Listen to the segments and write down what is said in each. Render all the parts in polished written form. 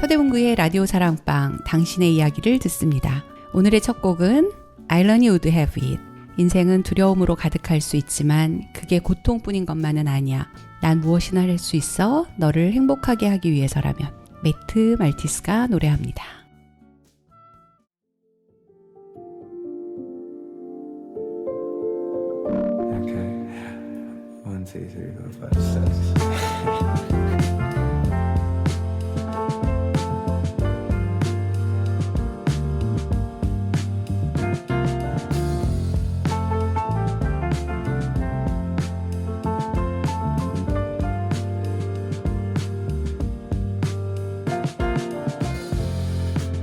서대문구의 라디오 사랑방, 당신의 이야기를 듣습니다. 오늘의 첫 곡은 Irony Would Have It. 인생은 두려움으로 가득할 수 있지만 그게 고통뿐인 것만은 아니야. 난 무엇이나 할 수 있어. 너를 행복하게 하기 위해서라면. 매트 말티스가 노래합니다. Okay. 1, 2, 3, 4, 5, 6.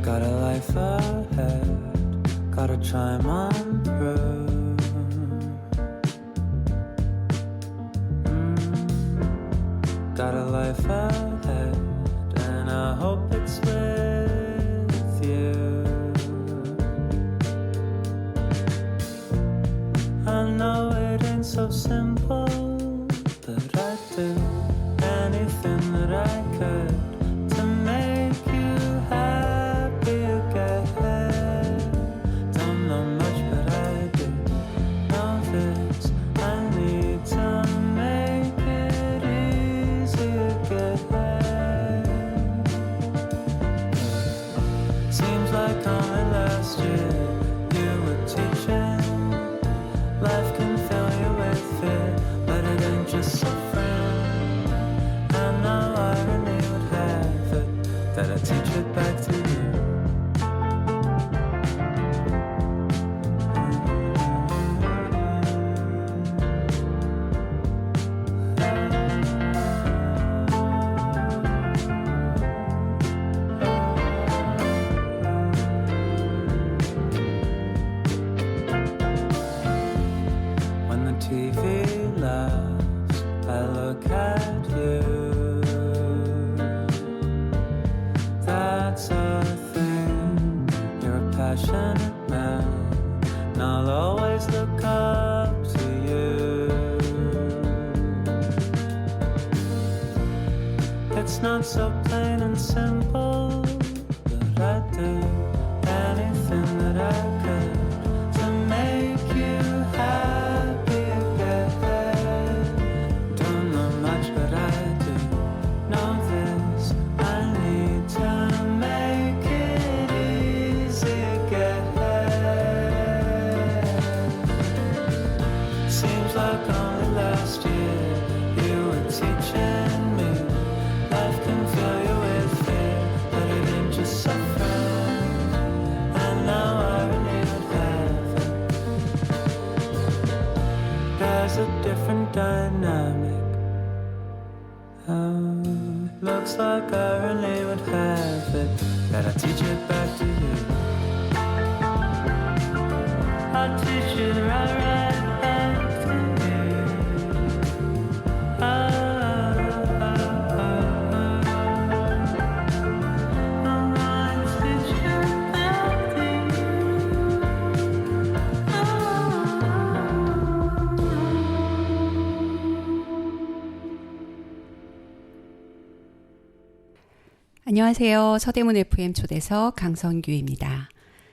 Got a life ahead, gotta chime on through. Got a life ahead, and I hope it's with you. I know it ain't so simple, but I'd do anything that I could to make you happy again. Don't know much, but I do know this. I need to make it easy again. Seems like only last year you were teaching. Life can fill you with fear, but it ain't just suffering. And now I really would have it that I teach it back to you. When the TV laughs, I look at you. That's a thing. You're a passionate man, and I'll always look up to you. It's not so plain and simple, but I'd do anything that I could to make you happy again. Don't know much, but I do know this. I need to make it easy again. Seems like only last year you were teaching me. Life can fill you with fear, but it ain't just suffering. And now I really would have it. There's a different dynamic. Looks like I really would have it. Gotta teach it back to you. I'll teach it right back to you. I'll teach it back to 안녕하세요. 서대문 FM 초대석 강선규입니다.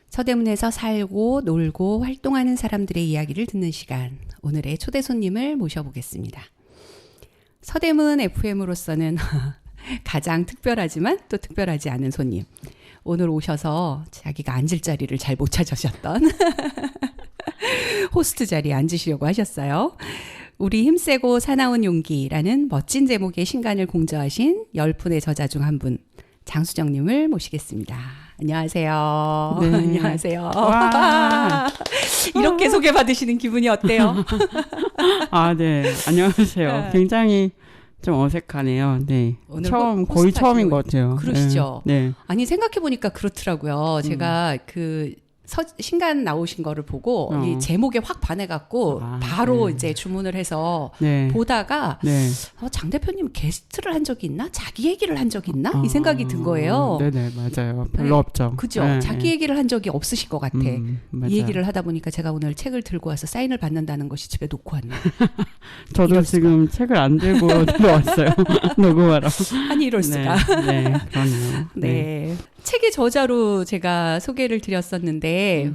서대문에서 살고 놀고 활동하는 사람들의 이야기를 듣는 시간, 오늘의 초대 손님을 모셔보겠습니다. 서대문 FM으로서는 가장 특별하지만 또 특별하지 않은 손님. 오늘 오셔서 자기가 앉을 자리를 잘 못 찾으셨던 호스트 자리에 앉으시려고 하셨어요. 우리 힘세고 사나운 용기라는 멋진 제목의 신간을 공저하신 10분의 저자 중 한 분, 장수정님을 모시겠습니다. 안녕하세요. 네. 안녕하세요. 이렇게 소개받으시는 기분이 어때요? 아, 네. 안녕하세요. 네. 굉장히 좀 어색하네요. 네. 오늘 거의 호스트 처음인 하시고 것 같아요. 그러시죠? 네. 아니, 생각해보니까 그렇더라고요. 제가 그 신간 나오신 거를 보고 이 제목에 확 반해갖고 바로 네. 이제 주문을 해서 네. 보다가 네. 장 대표님 게스트를 한 적이 있나? 자기 얘기를 한 적이 있나? 이 생각이 든 거예요. 네네, 맞아요. 별로 네. 없죠. 그죠? 네. 자기 얘기를 한 적이 없으실 것 같아. 맞아요. 이 얘기를 하다 보니까 제가 오늘 책을 들고 와서 사인을 받는다는 것이 집에 놓고 왔네. 저도 이럴 지금 책을 안 들고 들어왔어요. 녹음하러. 아니 이럴 수가. 네, 네, 그러네요. 네. 책의 저자로 제가 소개를 드렸었는데,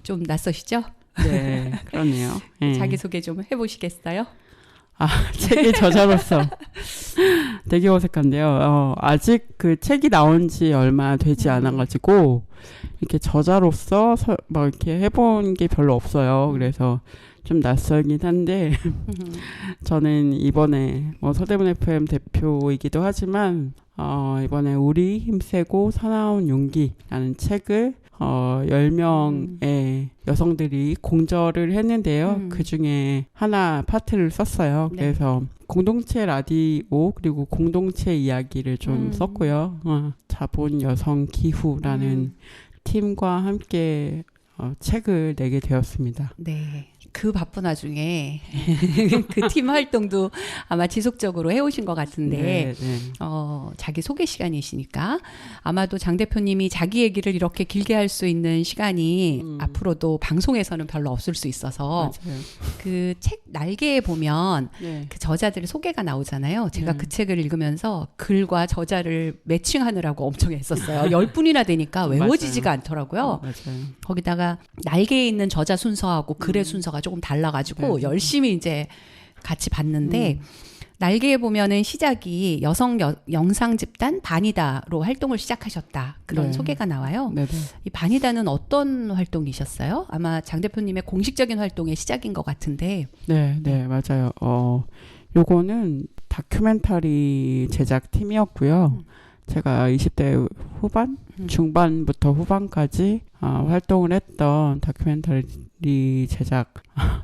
좀 낯서시죠? 네, 그러네요. 네. 자기소개 좀 해보시겠어요? 책의 저자로서 되게 어색한데요. 아직 그 책이 나온 지 얼마 되지 않아가지고, 이렇게 저자로서 막 이렇게 해본 게 별로 없어요. 그래서 좀 낯설긴 한데, 저는 이번에 서대문 FM 대표이기도 하지만, 이번에 우리 힘세고 사나운 용기라는 책을 10명의 여성들이 공저를 했는데요. 그 중에 하나 파트를 썼어요. 네. 그래서 공동체 라디오 그리고 공동체 이야기를 좀 썼고요. 자본 여성 기후라는 팀과 함께 책을 내게 되었습니다. 네. 그 바쁜 와중에 그 팀 활동도 아마 지속적으로 해오신 것 같은데, 네. 자기 소개 시간이시니까 아마도 장 대표님이 자기 얘기를 이렇게 길게 할 수 있는 시간이 앞으로도 방송에서는 별로 없을 수 있어서 맞아요. 그 책 날개에 보면 네. 그 저자들의 소개가 나오잖아요. 제가 그 책을 읽으면서 글과 저자를 매칭하느라고 엄청 애썼어요. 10분이나 되니까 외워지지가 않더라고요. 맞아요. 거기다가 날개에 있는 저자 순서하고 글의 순서가 조금 달라가지고 네. 열심히 이제 같이 봤는데, 날개에 보면은 시작이 여성 영상 집단 반이다로 활동을 시작하셨다. 그런 네. 소개가 나와요. 네네. 이 반이다는 어떤 활동이셨어요? 아마 장 대표님의 공식적인 활동의 시작인 것 같은데. 네, 맞아요. 요거는 다큐멘터리 제작 팀이었고요. 제가 20대 후반, 중반부터 후반까지 활동을 했던 다큐멘터리 제작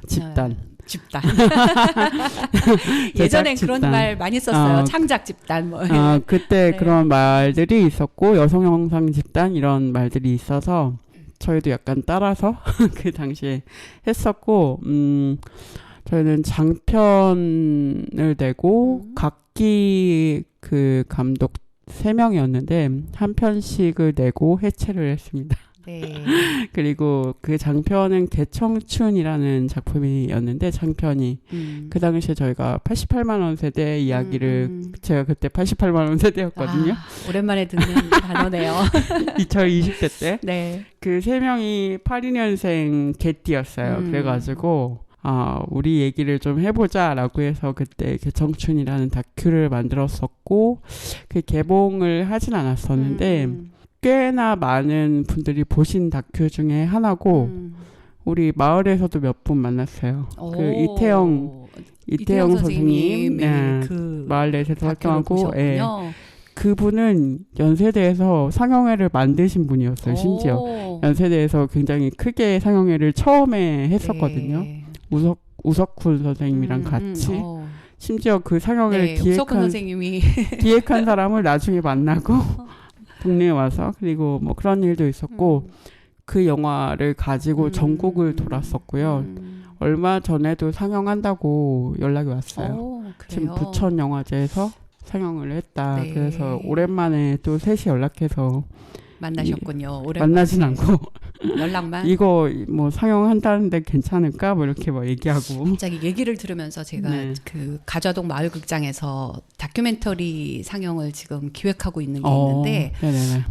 집단. 집단. 예전엔 제작 그런 집단. 말 많이 썼어요. 창작 집단. 뭐. 그때 네. 그런 말들이 있었고 여성 영상 집단 이런 말들이 있어서 저희도 약간 따라서 그 당시에 했었고 저희는 장편을 내고 각기 그 감독 3명이었는데 한 편씩을 내고 해체를 했습니다. 네. 그리고 그 장편은 개청춘이라는 작품이었는데 장편이 그 당시에 저희가 88만 원 세대 이야기를 제가 그때 88만 원 세대였거든요. 오랜만에 듣는 단어네요. 2020대 때. 네. 그 3명이 82년생 개띠였어요. 그래가지고 우리 얘기를 좀 해보자라고 해서 그때 개청춘이라는 다큐를 만들었었고 그 개봉을 하진 않았었는데 꽤나 많은 분들이 보신 다큐 중에 하나고 우리 마을에서도 몇 분 만났어요. 그 이태영 선생님 네, 그 마을 넷에서 활동하고 예, 보셨군요. 그분은 연세대에서 상영회를 만드신 분이었어요. 심지어 연세대에서 굉장히 크게 상영회를 처음에 했었거든요. 네. 우석훈 선생님이랑 같이 심지어 그 상영회를 우석훈 선생님이 기획한 사람을 나중에 만나고 동네에 와서 그리고 뭐 그런 일도 있었고 그 영화를 가지고 전국을 돌았었고요. 얼마 전에도 상영한다고 연락이 왔어요. 지금 부천 영화제에서 상영을 했다. 네. 그래서 오랜만에 또 셋이 연락해서 만나셨군요. 만나진 않고 연락만. 이거 뭐 상영한다는데 괜찮을까? 뭐 이렇게 뭐 얘기하고. 갑자기 얘기를 들으면서 제가 네. 그 가좌동 마을극장에서 다큐멘터리 상영을 지금 기획하고 있는 게 있는데 네네네.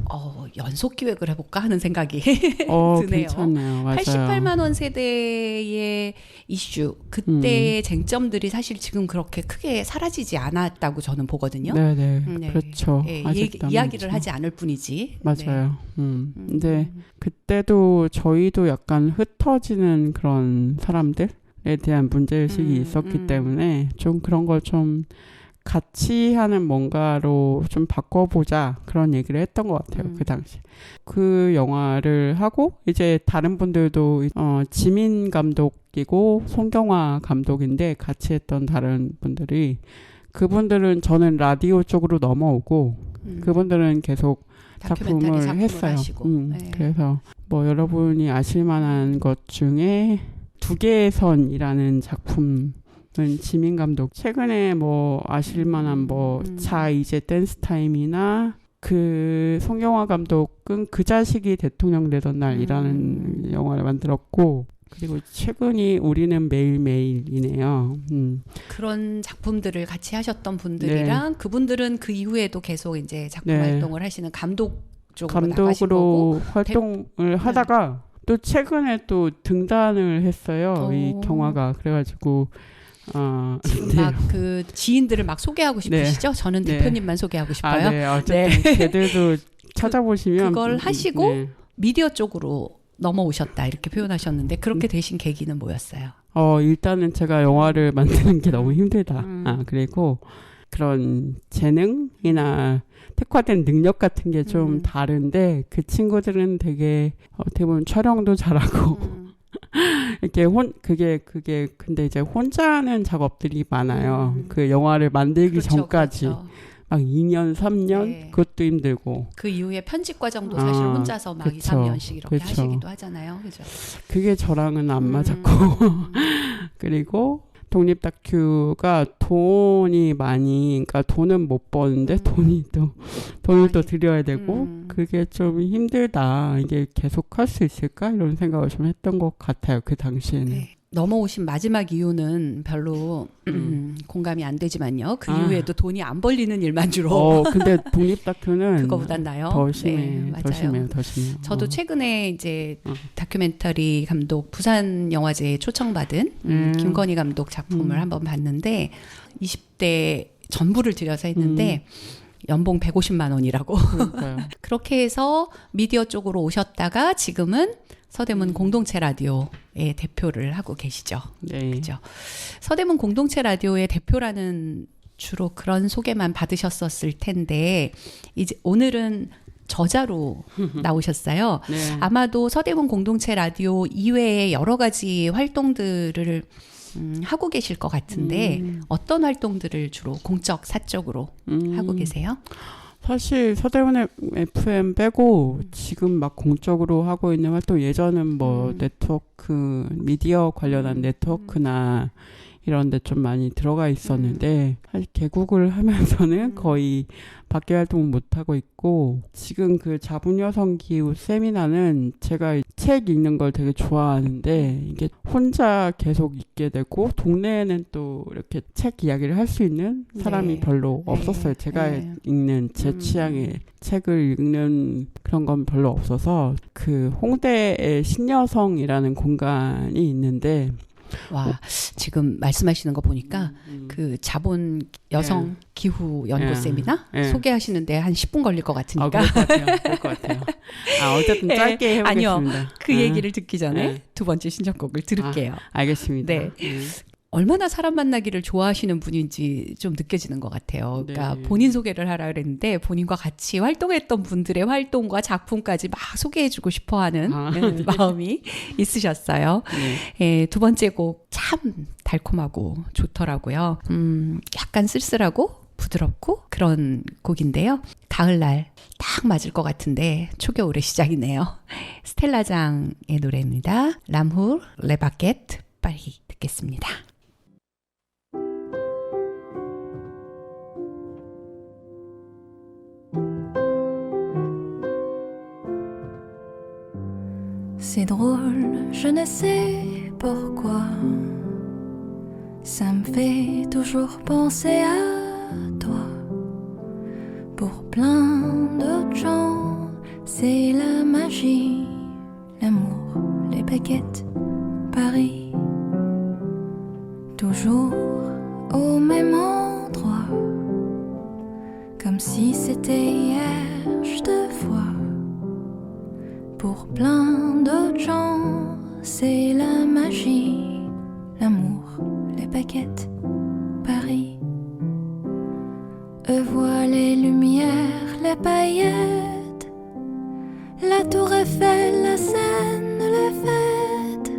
연속 기획을 해볼까 하는 생각이 드네요. 괜찮네요. 맞아요. 88만 원 세대의 이슈, 그때의 쟁점들이 사실 지금 그렇게 크게 사라지지 않았다고 저는 보거든요. 네네. 네. 그렇죠. 예, 아직도 이야기를 남죠. 하지 않을 뿐이지. 맞아요. 근데 그때도 저희도 약간 흩어지는 그런 사람들에 대한 문제의식이 있었기 때문에 좀 그런 걸 좀 같이 하는 뭔가로 좀 바꿔보자 그런 얘기를 했던 것 같아요. 그 당시. 그 영화를 하고 이제 다른 분들도 지민 감독이고 송경화 감독인데 같이 했던 다른 분들이 그분들은 저는 라디오 쪽으로 넘어오고 그분들은 계속 다큐멘터리 작품을 작품을 했어요. 하시고. 네. 그래서 뭐 여러분이 아실 만한 것 중에 두 개의 선이라는 작품은 지민 감독 최근에 뭐 아실 만한 뭐 자 이제 댄스 타임이나 그 송영화 감독은 그 자식이 대통령 되던 날이라는 영화를 만들었고 그리고 최근이 우리는 매일매일이네요. 그런 작품들을 같이 하셨던 분들이랑 그분들은 그 이후에도 계속 이제 작품 네. 활동을 하시는 감독 쪽으로 나가신 감독으로 거고 활동을 하다가 또 최근에 또 등단을 했어요. 이 오. 경화가 그래가지고 지금 네. 막 그 지인들을 막 소개하고 싶으시죠? 저는 네. 대표님만 소개하고 싶어요. 네, 어쨌든 걔들도 찾아보시면 그걸 하시고 네. 미디어 쪽으로 넘어오셨다 이렇게 표현하셨는데 그렇게 되신 계기는 뭐였어요? 일단은 제가 영화를 만드는 게 너무 힘들다. 그리고 그런 재능이나 특화된 능력 같은 게 좀 다른데 그 친구들은 되게 어떻게 보면 촬영도 잘하고 이렇게 그게 근데 이제 혼자 하는 작업들이 많아요. 그 영화를 만들기 그렇죠, 전까지 그렇죠. 막 2년, 3년 네. 그것도 힘들고 그 이후에 편집 과정도 사실 혼자서 막 2, 그쵸, 3년씩 이렇게 그쵸. 하시기도 하잖아요. 그죠? 그게 저랑은 안 맞았고 그리고 독립 다큐가 돈이 많이 그러니까 돈은 못 버는데 돈을 또 들여야 되고 그게 좀 힘들다. 이게 계속 할 수 있을까? 이런 생각을 좀 했던 것 같아요. 그 당시에는. 네. 넘어오신 마지막 이유는 별로 공감이 안 되지만요. 그 이후에도 돈이 안 벌리는 일만 주로 근데 독립 다큐는 그거보단 나요. 더 심해요. 네, 맞아요. 더 심해요. 더 심해요. 저도 최근에 이제 다큐멘터리 감독 부산 영화제에 초청받은 김건희 감독 작품을 한번 봤는데 20대 전부를 들여서 했는데 연봉 150만 원이라고 그러니까요. 그렇게 해서 미디어 쪽으로 오셨다가 지금은 서대문 공동체 라디오의 대표를 하고 계시죠. 네. 그죠? 서대문 공동체 라디오의 대표라는 주로 그런 소개만 받으셨었을 텐데 이제 오늘은 저자로 나오셨어요. 네. 아마도 서대문 공동체 라디오 이외에 여러 가지 활동들을 하고 계실 것 같은데 어떤 활동들을 주로 공적, 사적으로 하고 계세요? 사실 서대문 FM 빼고 지금 막 공적으로 하고 있는 활동 예전은 뭐 네트워크 미디어 관련한 네트워크나 이런 데 좀 많이 들어가 있었는데 사실 개국을 하면서는 거의 밖에 활동을 못 하고 있고 지금 그 자분여성 기후 세미나는 제가 책 읽는 걸 되게 좋아하는데 이게 혼자 계속 읽게 되고 동네에는 또 이렇게 책 이야기를 할 수 있는 사람이 네. 별로 없었어요. 제가 읽는 제 취향의 책을 읽는 그런 건 별로 없어서 그 홍대에 신여성이라는 공간이 있는데 와, 지금 말씀하시는 거 보니까 그 자본 여성 기후 연구 세미나 소개하시는데 한 10분 걸릴 것 같으니까. 그럴 것 같아요. 그럴 것 같아요. 어쨌든 짧게 해보겠습니다. 아니요. 그 얘기를 듣기 전에 두 번째 신청곡을 들을게요. 알겠습니다. 네. 얼마나 사람 만나기를 좋아하시는 분인지 좀 느껴지는 것 같아요. 그러니까 네. 본인 소개를 하라 그랬는데 본인과 같이 활동했던 분들의 활동과 작품까지 막 소개해주고 싶어하는 마음이 있으셨어요. 네, 두 번째 곡 참 달콤하고 좋더라고요. 약간 쓸쓸하고 부드럽고 그런 곡인데요. 가을날 딱 맞을 것 같은데 초겨울의 시작이네요. 스텔라장의 노래입니다. 람후르 레바게트 파리 듣겠습니다. C'est drôle, je ne sais pourquoi. Ça me fait toujours penser à toi. Pour plein d'autres gens, c'est la magie, l'amour, les baguettes, Paris. Toujours au même endroit, comme si c'était hier, je te vois. Pour plein d'autres gens, c'est la magie, l'amour, les baguettes, Paris. Eux voient les lumières, les paillettes, la tour Eiffel, la Seine, les fêtes.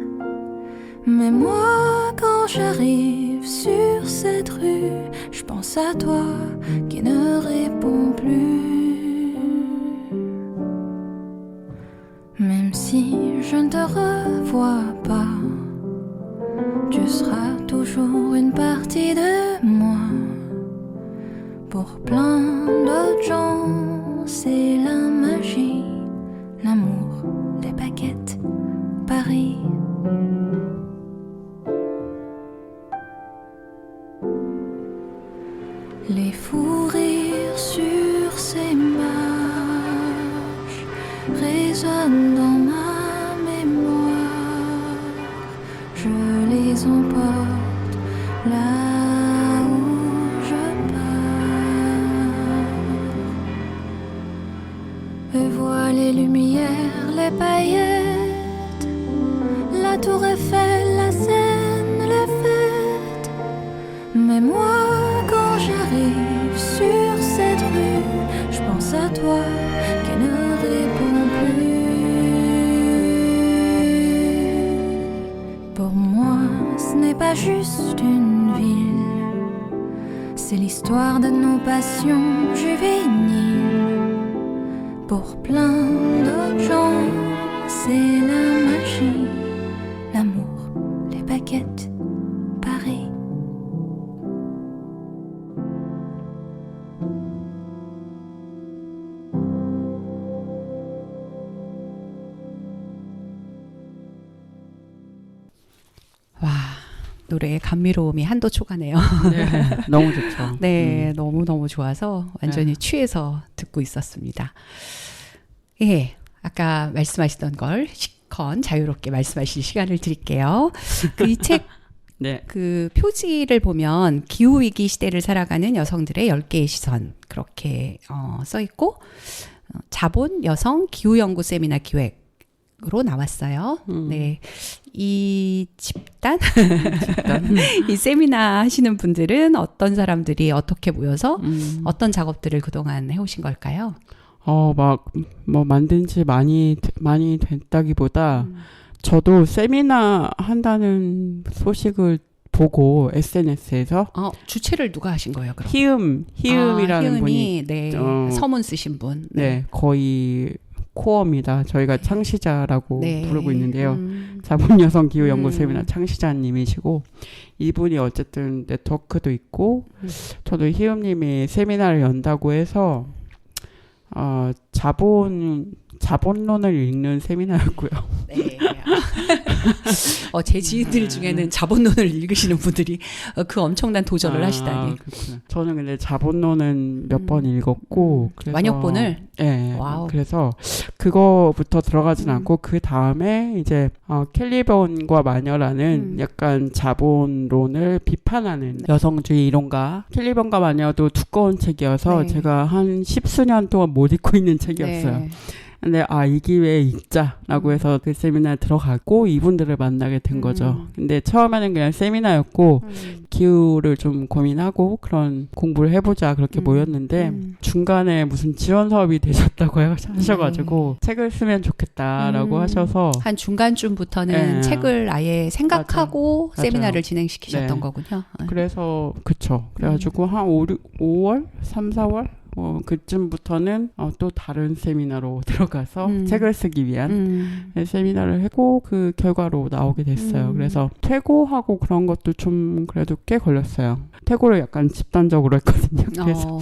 Mais moi, quand j'arrive sur cette rue, je pense à toi qui ne réponds plus. je ne te revois pas. Tu seras toujours une partie de moi. Pour plein d'autres gens, c'est la magie, l'amour, les baguettes, Paris. Les fous rires sur ces marches résonnent dans ma mémoire. Je les emporte là où je pars. Et vois les lumières, les paillettes, la tour Eiffel, la Seine, les fêtes. Mais moi, quand j'arrive sur cette rue, je pense à toi qui ne répond plus. Pour moi, ce n'est pas juste une ville, c'est l'histoire de nos passions juvéniles. Pour plein d'autres gens, c'est la magie, l'amour, les baguettes, Paris. 와, 노래의 감미로움이 한도 초과네요. 네, 너무 좋죠. 네, 너무너무 좋아서 완전히 취해서 듣고 있었습니다. 예, 아까 말씀하시던 걸 시컨 자유롭게 말씀하실 시간을 드릴게요. 그 이 책 네. 그 표지를 보면 기후위기 시대를 살아가는 여성들의 10개의 시선 그렇게 써 있고 자본 여성 기후연구 세미나 기획으로 나왔어요. 네, 이 집단 이 세미나 하시는 분들은 어떤 사람들이 어떻게 모여서 어떤 작업들을 그동안 해오신 걸까요? 뭐 만든 지 많이 됐다기보다 저도 세미나 한다는 소식을 보고 SNS에서 주최를 누가 하신 거예요? 그럼? 희음이라는 분이 네, 서문 쓰신 분. 네, 거의 코어입니다. 저희가 창시자라고 네. 부르고 있는데요. 자본여성 기후연구 세미나 창시자님이시고 이분이 어쨌든 네트워크도 있고 저도 희음님이 세미나를 연다고 해서 자본론을 읽는 세미나였고요. 네. 제 지인들 중에는 자본론을 읽으시는 분들이 그 엄청난 도전을 하시다니. 그렇구나. 저는 근데 자본론은 몇 번 읽었고 그래서, 완역본을? 네. 와우. 그래서 그거부터 들어가진 않고 그 다음에 이제 캘리번과 마녀라는 약간 자본론을 비판하는 여성주의 이론가. 캘리번과 마녀도 두꺼운 책이어서 네. 제가 한 10수년 동안 못 읽고 있는 책이었어요. 네. 근데 이 기회에 읽자라고 해서 그 세미나에 들어갔고 이분들을 만나게 된 거죠. 근데 처음에는 그냥 세미나였고 기후를 좀 고민하고 그런 공부를 해보자 그렇게 모였는데 중간에 무슨 지원 사업이 되셨다고 하셔가지고 책을 쓰면 좋겠다라고 하셔서 한 중간쯤부터는 네. 책을 아예 생각하고 맞아요. 세미나를 진행시키셨던 네. 거군요. 그래서 그쵸. 그래가지고 한 5월? 3, 4월? 그쯤부터는 또 다른 세미나로 들어가서 책을 쓰기 위한 세미나를 하고 그 결과로 나오게 됐어요. 그래서 퇴고하고 그런 것도 좀 그래도 꽤 걸렸어요. 퇴고를 약간 집단적으로 했거든요. 그래서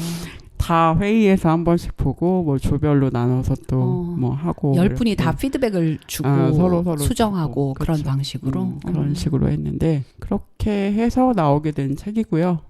다 회의에서 한 번씩 보고 뭐 조별로 나눠서 또 뭐 하고 10분이 다 피드백을 주고 서로 수정하고 주고, 그런 그렇죠. 방식으로 그런 식으로 했는데 그렇게 해서 나오게 된 책이고요.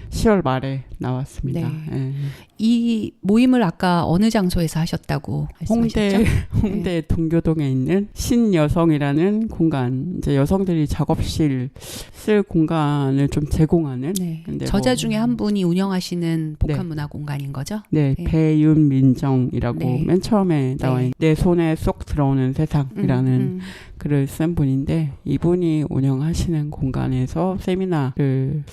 10월 말에 나왔습니다. 네. 예. 이 모임을 아까 어느 장소에서 하셨다고 말씀하셨죠? 홍대 동교동에 있는 신여성이라는 공간, 이제 여성들이 작업실 쓸 공간을 좀 제공하는. 네. 근데 저자 뭐, 중에 한 분이 운영하시는 복합문화 공간인 거죠? 네, 네. 배윤민정이라고 네. 맨 처음에 나와 있는 내 손에 쏙 들어오는 세상이라는 글을 쓴 분인데 이분이 운영하시는 공간에서 세미나를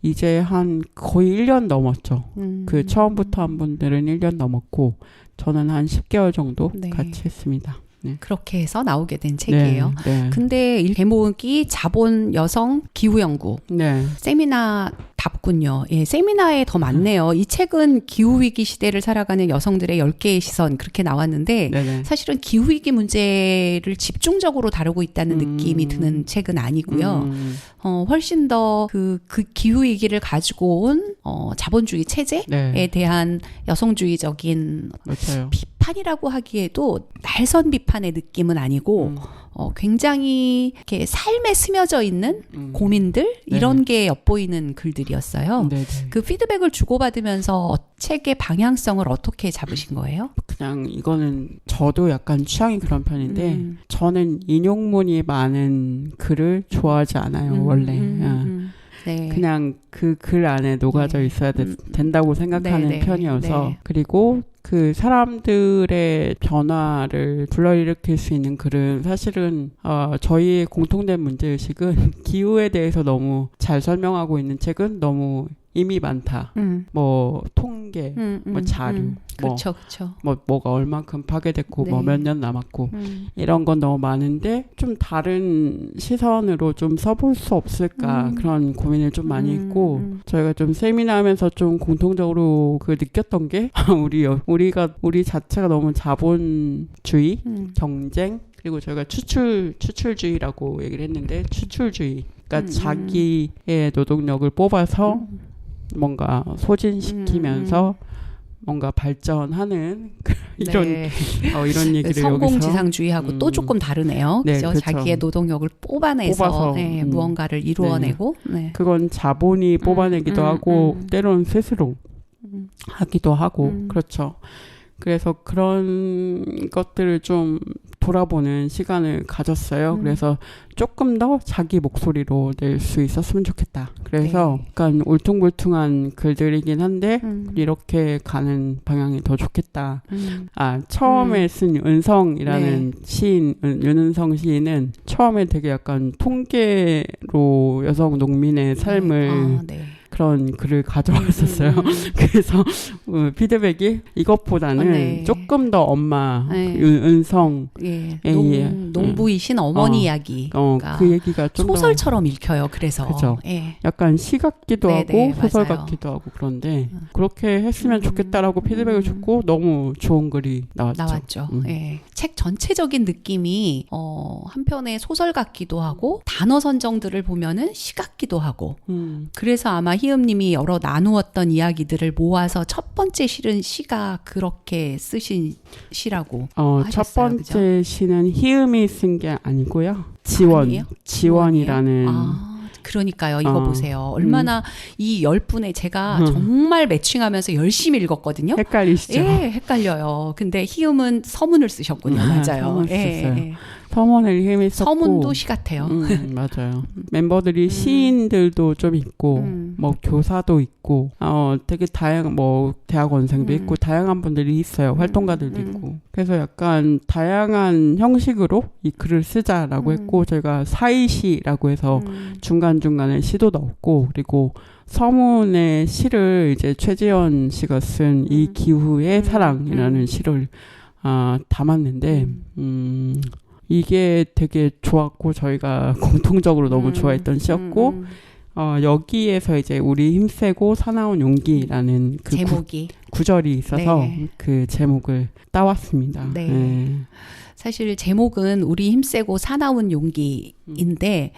이제 한 거의 1년 넘었죠. 그 처음부터 한 분들은 1년 넘었고 저는 한 10개월 정도 네. 같이 했습니다. 네. 그렇게 해서 나오게 된 책이에요. 네. 근데 이 제목이 자본 여성 기후연구. 네. 세미나답군요. 예, 세미나에 더 많네요. 이 책은 기후위기 시대를 살아가는 여성들의 10개의 시선 그렇게 나왔는데 네네. 사실은 기후위기 문제를 집중적으로 다루고 있다는 느낌이 드는 책은 아니고요. 훨씬 더 그 기후위기를 가지고 온 자본주의 체제에 네. 대한 여성주의적인 맞아요. 비판이라고 하기에도 날선 비판의 느낌은 아니고 굉장히 이렇게 삶에 스며져 있는 고민들 이런 게 엿보이는 글들이었어요. 네네. 그 피드백을 주고받으면서 책의 방향성을 어떻게 잡으신 거예요? 그냥 이거는 저도 약간 취향이 그런 편인데 저는 인용문이 많은 글을 좋아하지 않아요. 원래. 네. 그냥 그 글 안에 녹아져 네. 있어야 된다고 생각하는 네, 네. 편이어서 네. 그리고 그 사람들의 변화를 불러일으킬 수 있는 글은 사실은 저희의 공통된 문제의식은 기후에 대해서 너무 잘 설명하고 있는 책은 너무 이미 많다. 뭐 통계, 뭐 자료, 그렇죠, 그렇죠. 뭐가 얼만큼 파괴됐고 네. 뭐 몇 년 남았고 이런 건 너무 많은데 좀 다른 시선으로 좀 써볼 수 없을까 그런 고민을 좀 많이 했고 저희가 좀 세미나 하면서 좀 공통적으로 그 느꼈던 게 우리 자체가 너무 자본주의, 경쟁 그리고 저희가 추출주의라고 얘기를 했는데 추출주의 그러니까 자기의 노동력을 뽑아서 뭔가 소진시키면서 뭔가 발전하는 이런 네. 이런 얘기를 성공지상주의하고 또 조금 다르네요. 네, 그죠? 그렇죠. 자기의 노동력을 뽑아내서 네, 무언가를 이루어내고 네. 그건 자본이 뽑아내기도 하고 때로는 스스로 하기도 하고 그렇죠. 그래서 그런 것들을 좀 돌아보는 시간을 가졌어요. 그래서 조금 더 자기 목소리로 낼 수 있었으면 좋겠다. 그래서 네. 약간 울퉁불퉁한 글들이긴 한데 이렇게 가는 방향이 더 좋겠다. 처음에 쓴 은성이라는 시인, 윤은성 시인은 처음에 되게 약간 통계로 여성 농민의 삶을 네. 그런 글을 가져왔었어요. 그래서 피드백이 이것보다는 조금 더 엄마 은성 농부이신 어머니 이야기가 그 얘기가 좀 소설처럼 읽혀요. 그래서 그죠. 예. 약간 시 같기도 하고 소설 맞아요. 같기도 하고 그런데 그렇게 했으면 좋겠다라고 피드백을 줬고 너무 좋은 글이 나왔죠. 예. 책 전체적인 느낌이 한편의 소설 같기도 하고 단어 선정들을 보면은 시 같기도 하고 그래서 아마 희음님이 여러 나누었던 이야기들을 모아서 첫 번째 실은 시가 그렇게 쓰신 시라고 하셨어요. 첫 번째 그죠? 시는 희음이 쓴 게 아니고요. 아니에요? 지원이라는 그러니까요. 이거 보세요. 얼마나 이 10분에 제가 정말 매칭하면서 열심히 읽었거든요. 헷갈리시죠? 예, 헷갈려요. 근데 희음은 서문을 쓰셨군요. 맞아요. 서문을 예, 썼어요. 예. 서문을 희음이 썼고 서문도 시 같아요. 맞아요. 멤버들이 시인들도 좀 있고 뭐 교사도 있고 되게 다양한 뭐 대학원생도 있고 다양한 분들이 있어요. 활동가들도 있고. 그래서 약간 다양한 형식으로 이 글을 쓰자라고 했고 저희가 사이시라고 해서 중간중간에 시도 넣었고 그리고 서문의 시를 이제 최지연 씨가 쓴 이 기후의 사랑이라는 시를 담았는데 이게 되게 좋았고 저희가 공통적으로 너무 좋아했던 시였고 여기에서 이제 우리 힘세고 사나운 용기라는 그 제목이 구절이 있어서 네. 그 제목을 따왔습니다. 네. 네. 사실 제목은 우리 힘세고 사나운 용기인데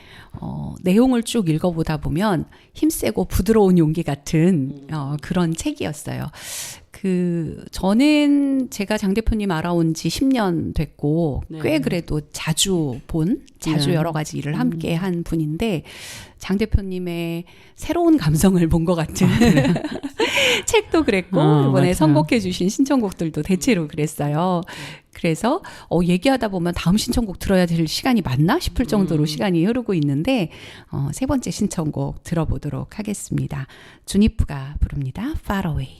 내용을 쭉 읽어보다 보면 힘세고 부드러운 용기 같은 그런 책이었어요. 저는 제가 장 대표님 알아온 지 10년 됐고 네. 꽤 그래도 자주 네. 여러 가지 일을 함께 한 분인데 장 대표님의 새로운 감성을 본 것 같은 책도 그랬고 이번에 맞아요. 선곡해 주신 신청곡들도 대체로 그랬어요. 그래서 얘기하다 보면 다음 신청곡 들어야 될 시간이 맞나 싶을 정도로 시간이 흐르고 있는데 세 번째 신청곡 들어보도록 하겠습니다. 주니프가 부릅니다. Far Away.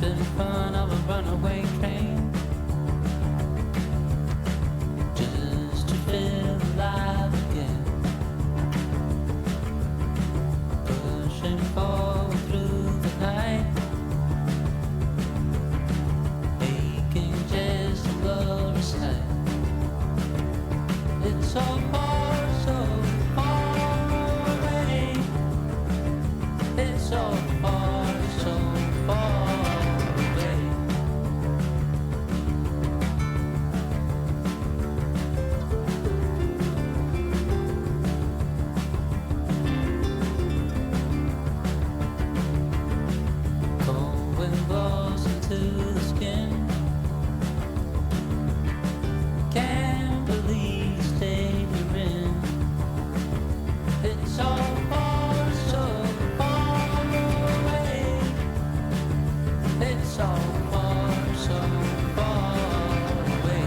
in front of a runaway train, just to feel alive again, pushing forward through the night, aching just to go aside. It's so far away. It's so far away. Cold wind blows into the skin. Can't believe the state you're in. It's so far away. It's so far away.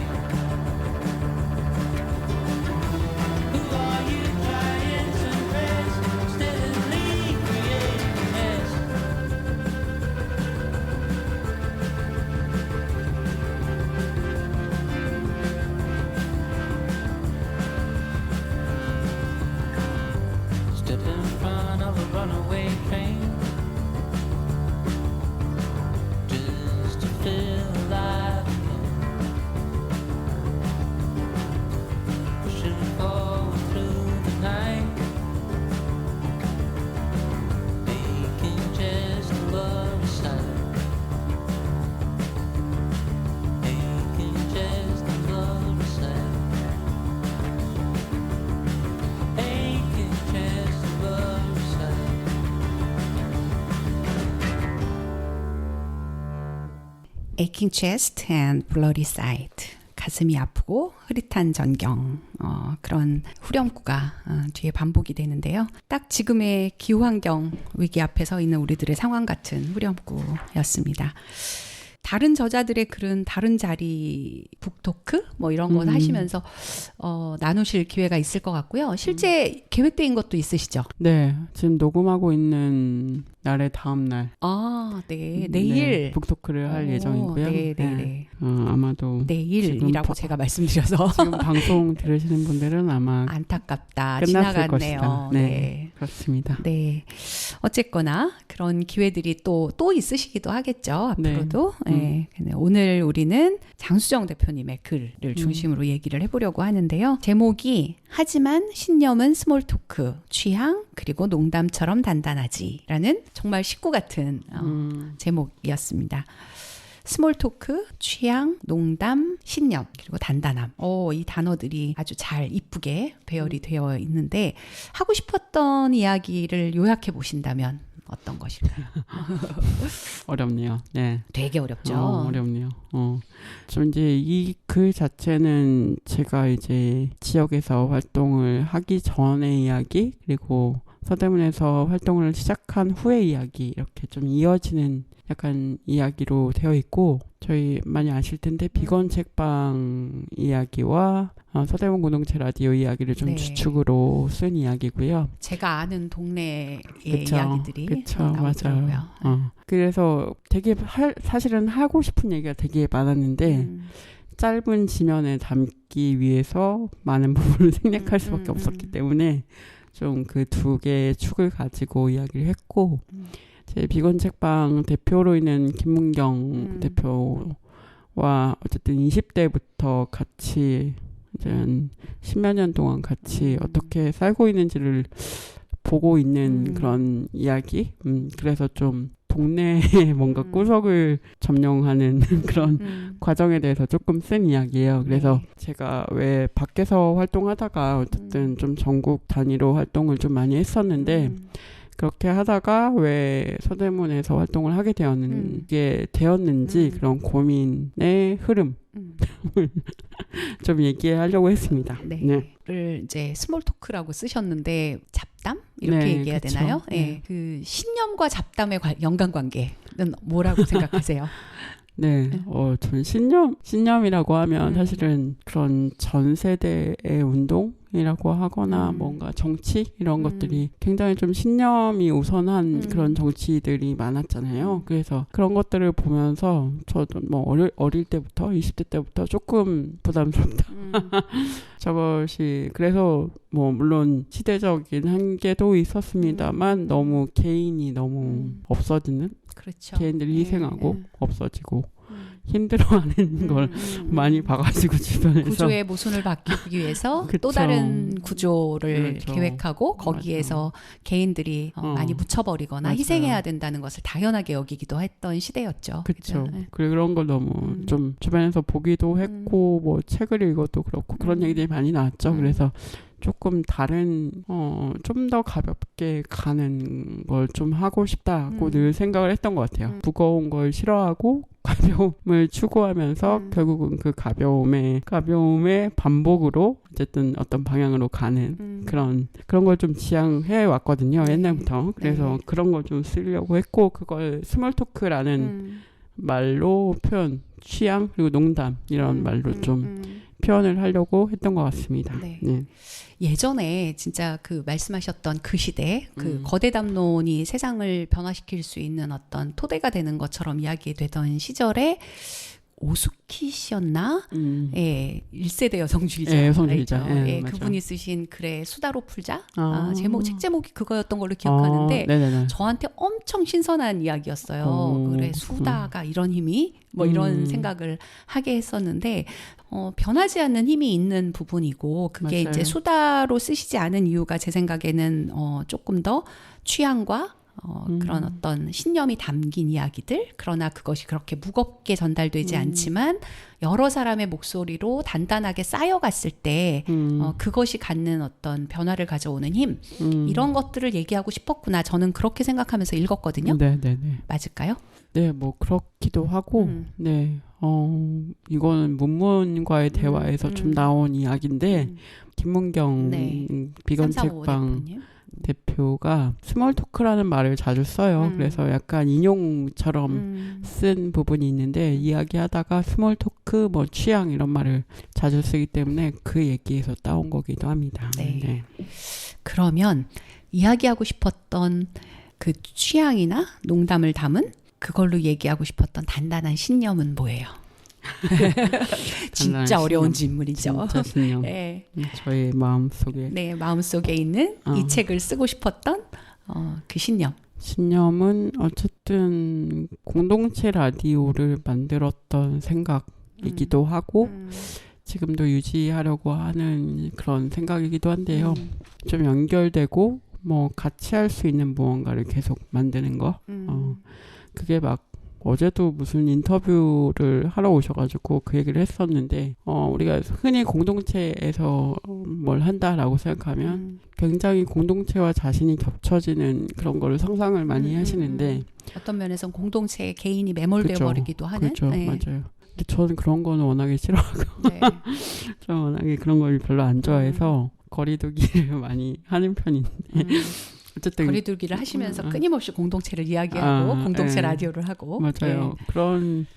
Who are you trying to impress? Steadily creating mess. Step in front of a runaway train, just to feel alive again, pushing forward through the night, aching just to love aside, aching just to love aside, aching just to love aside. Aching chest and bloody side. 가슴이 아프고 흐릿한 전경. 그런 후렴구가 뒤에 반복이 되는데요. 딱 지금의 기후환경 위기 앞에 서 있는 우리들의 상황 같은 후렴구였습니다. 다른 저자들의 글은 다른 자리 북토크 뭐 이런 거 하시면서 나누실 기회가 있을 것 같고요. 실제 계획된 것도 있으시죠? 네, 지금 녹음하고 있는 날의 다음 날. 아, 네. 내일 북토크를 할 예정이고요. 네. 아마도 내일이라고 제가 말씀드려서 지금 방송 들으시는 분들은 아마 안타깝다. 끝났을 지나갔네요. 것이다. 네, 그렇습니다. 네. 어쨌거나 그런 기회들이 또 있으시기도 하겠죠. 앞으로도. 네. 오늘 우리는 장수정 대표님의 글을 중심으로 얘기를 해보려고 하는데요. 제목이 하지만 신념은 스몰 토크, 취향 그리고 농담처럼 단단하지라는 정말 식구 같은 제목이었습니다. 스몰 토크, 취향, 농담, 신념, 그리고 단단함. 이 단어들이 아주 잘 이쁘게 배열이 되어 있는데 하고 싶었던 이야기를 요약해 보신다면 어떤 것일까요? 어렵네요. 네. 되게 어렵죠. 어렵네요. 좀 이제 이 글 자체는 제가 이제 지역에서 활동을 하기 전의 이야기, 그리고 서대문에서 활동을 시작한 후의 이야기, 이렇게 좀 이어지는 약간 이야기로 되어 있고, 저희 많이 아실 텐데 비건 책방 이야기와 서대문 공동체 라디오 이야기를 좀 주축으로 쓴 이야기고요. 제가 아는 동네의 그쵸, 이야기들이 나오더라고요. 맞아요. 그래서 되게 사실은 하고 싶은 얘기가 되게 많았는데 짧은 지면에 담기 위해서 많은 부분을 생략할 수밖에 없었기 때문에 좀 그 두 개의 축을 가지고 이야기를 했고, 제 비건 책방 대표로 있는 김문경 대표와 어쨌든 20대부터 같이 이제 한 10몇 년 동안 같이 어떻게 살고 있는지를 보고 있는 그런 이야기. 그래서 좀 동네에 뭔가 구석을 점령하는 그런 과정에 대해서 조금 쓴 이야기예요. 그래서 제가 왜 밖에서 활동하다가 어쨌든 좀 전국 단위로 활동을 좀 많이 했었는데 그렇게 하다가 왜 서대문에서 활동을 하게 되었는지 그런 고민의 흐름 좀 얘기하려고 했습니다. 를 이제 스몰 토크라고 쓰셨는데 잡담 이렇게 얘기해야 그쵸. 되나요? 네. 그 신념과 잡담의 연관관계는 뭐라고 생각하세요? 저는 신념이라고 하면 사실은 그런 전 세대의 운동, 신앙이라고 하거나 뭔가 정치 이런 것들이 굉장히 좀 신념이 우선한 그런 정치들이 많았잖아요. 그래서 그런 것들을 보면서 저도 뭐 어릴 때부터 20대 때부터 조금 부담스럽다. 저것이 그래서 뭐 물론 시대적인 한계도 있었습니다만 너무 개인이 너무 없어지는 그렇죠. 개인들이 희생하고 예. 없어지고 힘들어하는 걸 많이 봐가지고 주변에서 구조의 모순을 바꾸기 위해서 그쵸. 또 다른 구조를 그렇죠. 계획하고 거기에서 개인들이 많이 묻혀버리거나 맞아요. 희생해야 된다는 것을 당연하게 여기기도 했던 시대였죠. 그렇죠. 그죠? 네. 그런 걸 너무 좀 주변에서 보기도 했고 뭐 책을 읽어도 그렇고 그런 얘기들이 많이 나왔죠. 그래서 조금 다른 좀 더 가볍게 가는 걸 좀 하고 싶다고 늘 생각을 했던 것 같아요. 무거운 걸 싫어하고 가벼움을 추구하면서 결국은 그 가벼움의 반복으로 어쨌든 어떤 방향으로 가는 그런 걸 좀 지향해 왔거든요. 옛날부터. 그래서 그런 걸 좀 쓰려고 했고 그걸 스몰 토크라는 말로 표현, 취향 그리고 농담 이런 말로 좀 표현을 하려고 했던 것 같습니다. 네. 네. 예전에 진짜 그 말씀하셨던 그 시대, 그 거대 담론이 세상을 변화시킬 수 있는 어떤 토대가 되는 것처럼 이야기되던 시절에 오수키 씨였나? 예, 1세대 여성주의자. 예, 여성주의자. 알죠? 예, 예, 맞아요. 그분이 쓰신 글에 수다로 풀자. 아. 책 제목이 그거였던 걸로 기억하는데 네네네. 저한테 엄청 신선한 이야기였어요. 그래, 수다가 이런 힘이 뭐 이런 생각을 하게 했었는데 변하지 않는 힘이 있는 부분이고 그게 맞아요. 이제 수다로 쓰시지 않은 이유가 제 생각에는 조금 더 취향과 그런 어떤 신념이 담긴 이야기들 그러나 그것이 그렇게 무겁게 전달되지 않지만 여러 사람의 목소리로 단단하게 쌓여갔을 때 그것이 갖는 어떤 변화를 가져오는 힘 이런 것들을 얘기하고 싶었구나 저는 그렇게 생각하면서 읽었거든요. 네네네. 맞을까요? 네, 뭐 그렇기도 하고, 네, 이거는 문문과의 대화에서 좀 나온 이야기인데 김문경 네. 비건 335 책방 대표님. 대표가 스몰 토크라는 말을 자주 써요. 그래서 약간 인용처럼 쓴 부분이 있는데 이야기하다가 스몰 토크, 뭐 취향 이런 말을 자주 쓰기 때문에 그 얘기에서 따온 거기도 합니다. 네. 그러면 이야기하고 싶었던 그 취향이나 농담을 담은 그걸로 얘기하고 싶었던 단단한 신념은 뭐예요? 진짜 단단한 어려운 신념. 질문이죠. 진짜 신념. 네. 저의 마음속에 네, 마음속에 있는 이 책을 쓰고 싶었던 그 신념. 신념은 어쨌든 공동체 라디오를 만들었던 생각이기도 하고 지금도 유지하려고 하는 그런 생각이기도 한데요. 좀 연결되고 뭐 같이 할 수 있는 무언가를 계속 만드는 거. 그게 막 어제도 무슨 인터뷰를 하러 오셔가지고 그 얘기를 했었는데 우리가 흔히 공동체에서 뭘 한다라고 생각하면 굉장히 공동체와 자신이 겹쳐지는 그런 거를 상상을 많이 하시는데 어떤 면에서는 공동체에 개인이 매몰되어 그렇죠. 버리기도 하는. 그렇죠. 네. 맞아요. 근데 저는 그런 거는 워낙에 싫어하고 네. 저 워낙에 그런 걸 별로 안 좋아해서 거리두기를 많이 하는 편인데 어쨌든 거리두기를 하시면서 끊임없이 공동체를 이야기하고 공동체 예. 라디오를 하고 맞아요.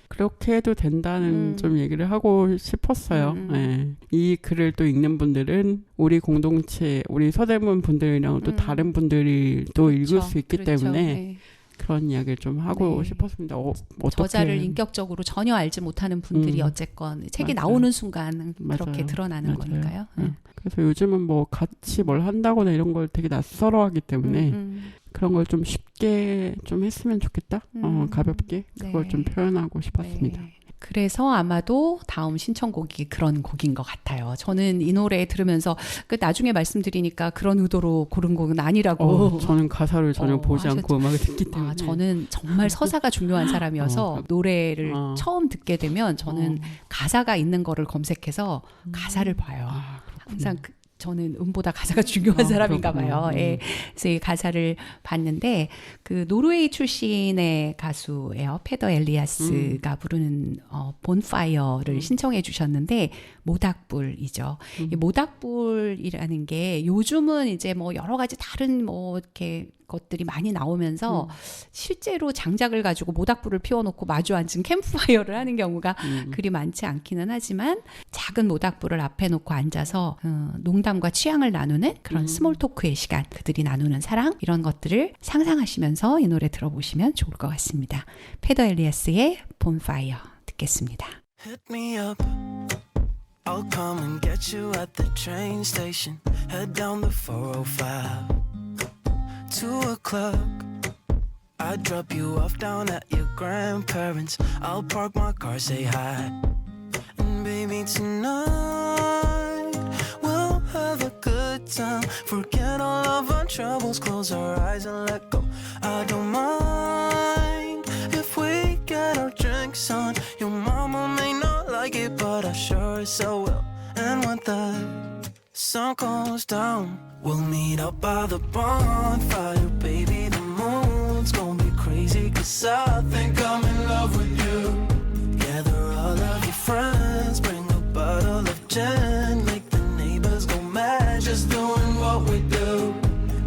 그렇게 해도 된다는 좀 얘기를 하고 싶었어요. 예. 이 글을 또 읽는 분들은 우리 공동체, 우리 서대문 분들이랑 또 다른 분들이 또 읽을 수 있기 때문에 네. 그런 이야기를 좀 하고 네. 싶었습니다. 어떻게 저자를 인격적으로 전혀 알지 못하는 분들이 어쨌건 책이 맞아요. 나오는 순간 그렇게 맞아요. 드러나는 맞아요. 거니까요. 네. 그래서 요즘은 뭐 같이 뭘 한다거나 이런 걸 되게 낯설어하기 때문에 그런 걸 좀 쉽게 좀 했으면 좋겠다. 가볍게 그걸 네. 좀 표현하고 싶었습니다. 네. 그래서 아마도 다음 신청곡이 그런 곡인 것 같아요. 저는 이 노래 들으면서 나중에 말씀드리니까 그런 의도로 고른 곡은 아니라고. 저는 가사를 전혀 보지 않고 음악을 듣기 때문에. 저는 정말 서사가 중요한 사람이어서 노래를 처음 듣게 되면 저는 가사가 있는 거를 검색해서 가사를 봐요. 항상 저는 음보다 가사가 중요한 사람인가 봐요. 예. 그래서 이 가사를 봤는데 그 노르웨이 출신의 가수예요. 페더 엘리아스가 부르는 본파이어를 신청해 주셨는데 모닥불이죠. 이 모닥불이라는 게 요즘은 이제 뭐 여러 가지 다른 뭐 이렇게 것들이 많이 나오면서 실제로 장작을 가지고 모닥불을 피워놓고 마주 앉은 캠프파이어를 하는 경우가 그리 많지 않기는 하지만 작은 모닥불을 앞에 놓고 앉아서 농담과 취향을 나누는 그런 스몰 토크의 시간, 그들이 나누는 사랑, 이런 것들을 상상하시면서 이 노래 들어보시면 좋을 것 같습니다. 페더 엘리아스의 본파이어 듣겠습니다. Hit me up. I'll come and get you at the train station. Head down the 405. 2 o'clock. I'll drop you off down at your grandparents'. I'll park my car, say hi. And baby, tonight we'll have a good time. Forget all of our troubles, close our eyes and let go. I don't mind if we get our drinks on. Your mama may not like it, but I sure so will. And when the sun goes down, we'll meet up by the bonfire, baby. The moon's gonna be crazy, 'cause I think I'm in love with you. Gather all of your friends, bring a bottle of gin, make the neighbors go mad, just doing what we do.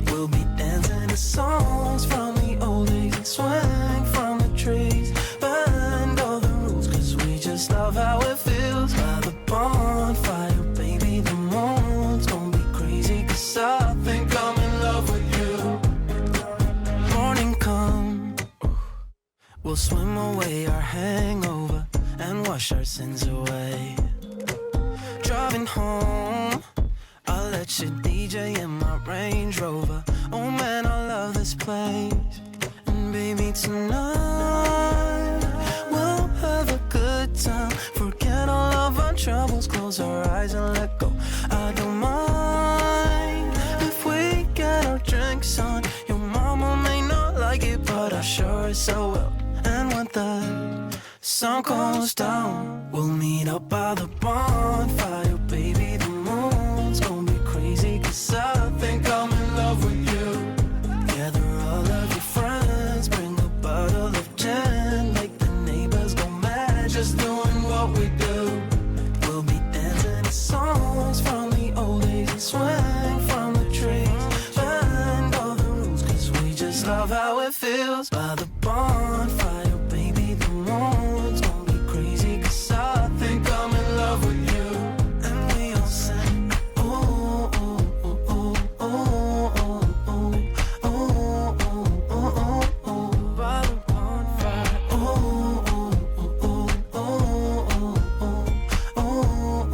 We'll be dancing to songs from the old days and swing from the trees. Bend all the rules, 'cause we just love how it feels. By the bonfire, baby, the moon's gonna be crazy, 'cause I think I'm in love with you. Morning come, we'll swim away our hangover and wash our sins away. Driving home, I'll let you DJ in my Range Rover. Oh man, I love this place. And baby, tonight we'll have a good time. Forget all of our troubles, close our eyes and let go. I don't mind if we get our drinks on. Your mama may not like it, but I sure so will. And when the sun goes down, we'll meet up by the bonfire, baby. The moon's gonna be crazy, 'cause I think I'm in love with you. Gather all of your friends, bring a bottle of gin, make the neighbors go mad, just doing what we do. We'll be dancing to songs from the old days and swing from the trees. Bend all the rules, 'cause we just love how it feels. By the bonfire, baby, the moon's gonna be crazy, 'cause I think I'm in love with you. And we all sing, ooh, ooh, ooh, ooh, ooh, ooh, ooh, ooh, ooh, ooh. By the bonfire, ooh, ooh, ooh, ooh, ooh, ooh, ooh,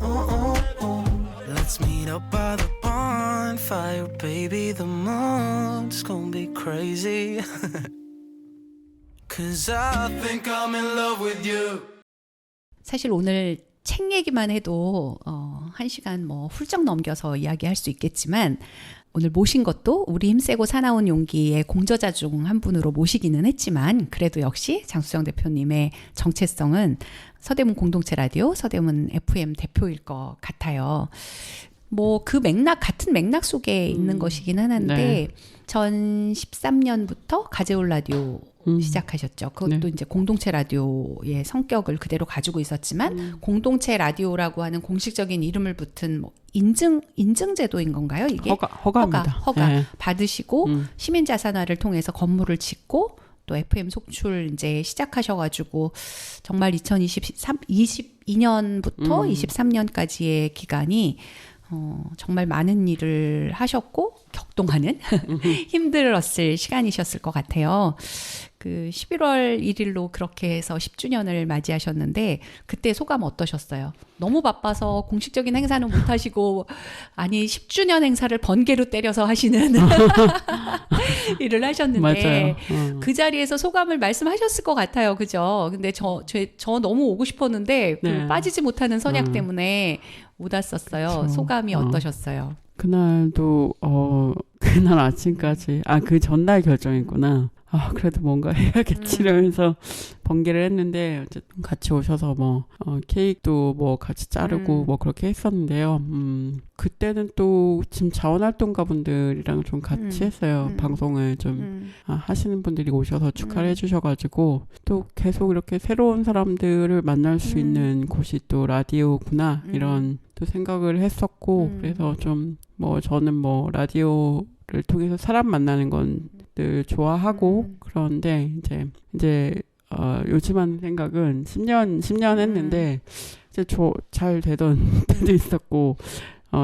ooh, ooh. Let's meet up by the bonfire, baby, the moon's gonna be crazy. 'Cause I think I'm in love with you. 사실 오늘 책 얘기만 해도 1시간 뭐 훌쩍 넘겨서 이야기할 수 있겠지만 오늘 모신 것도 우리 힘세고 사나운 용기의 공저자 중 한 분으로 모시기는 했지만 그래도 역시 장수정 대표님의 정체성은 서대문 공동체 라디오, 서대문 FM 대표일 것 같아요. 뭐 그 맥락, 같은 맥락 속에 있는 것이긴 하는데 네. 전 13년부터 가재올 라디오 시작하셨죠. 그것도 네. 이제 공동체 라디오의 성격을 그대로 가지고 있었지만 공동체 라디오라고 하는 공식적인 이름을 붙은 뭐 인증 제도인 건가요? 이게 허가입니다. 허가 네. 받으시고 시민 자산화를 통해서 건물을 짓고 또 FM 속출 이제 시작하셔가지고 정말 2022년부터 23년까지의 기간이 정말 많은 일을 하셨고 격동하는 힘들었을 시간이셨을 것 같아요. 그 11월 1일로 그렇게 해서 10주년을 맞이하셨는데 그때 소감 어떠셨어요? 너무 바빠서 공식적인 행사는 못 하시고 아니 10주년 행사를 번개로 때려서 하시는 일을 하셨는데 맞아요. 그 자리에서 소감을 말씀하셨을 것 같아요. 그죠? 근데 저 너무 오고 싶었는데 그 네. 빠지지 못하는 선약 때문에 못 왔었어요. 그쵸. 소감이 어떠셨어요? 그날도 그날 아침까지 그 전날 결정했구나. 그래도 뭔가 해야겠지 이러면서 번개를 했는데 어쨌든 같이 오셔서 뭐 케이크도 뭐 같이 자르고 뭐 그렇게 했었는데요. 그때는 또 지금 자원활동가 분들이랑 좀 같이 했어요. 방송을 좀 하시는 분들이 오셔서 축하를 해주셔가지고 또 계속 이렇게 새로운 사람들을 만날 수 있는 곳이 또 라디오구나 이런 또 생각을 했었고 그래서 좀 뭐 저는 뭐 라디오 라디오를 통해서 사람 만나는 건 늘 좋아하고 그런데 이제 요즘 하는 생각은 10년 했는데 이제 잘 되던 때도 있었고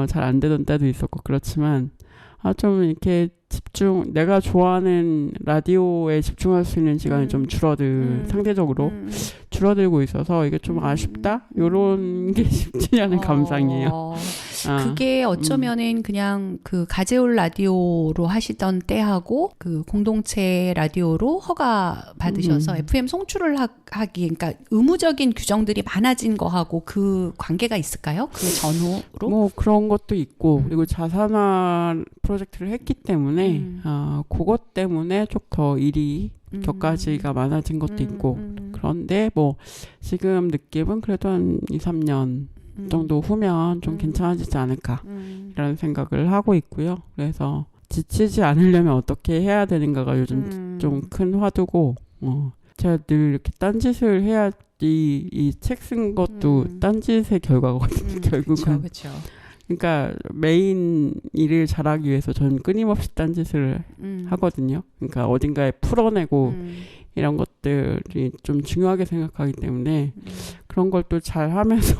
잘 안 되던 때도 있었고 그렇지만 좀 이렇게 내가 좋아하는 라디오에 집중할 수 있는 시간이 좀 상대적으로 줄어들고 있어서 이게 좀 아쉽다? 요런 게 10주년의 감상이에요. 그게 어쩌면은 그냥 그 가제올 라디오로 하시던 때하고 그 공동체 라디오로 허가 받으셔서 FM 송출을 하기, 그러니까 의무적인 규정들이 많아진 거하고 그 관계가 있을까요? 그 전후로? 뭐 그런 것도 있고 그리고 자산화 프로젝트를 했기 때문에 그것 때문에 좀 더 일이 격가지가 많아진 것도 있고 그런데 뭐 지금 느낌은 그래도 한 2, 3년 정도 후면 좀 괜찮아지지 않을까 이런 생각을 하고 있고요. 그래서 지치지 않으려면 어떻게 해야 되는가가 요즘 좀 큰 화두고 제가 늘 이렇게 딴짓을 해야지 이 책 쓴 것도 딴짓의 결과거든요. 결국은. 그렇죠. 그러니까 메인 일을 잘하기 위해서 저는 끊임없이 딴짓을 하거든요. 그러니까 어딘가에 풀어내고 이런 것들이 좀 중요하게 생각하기 때문에 그런 걸 또 잘 하면서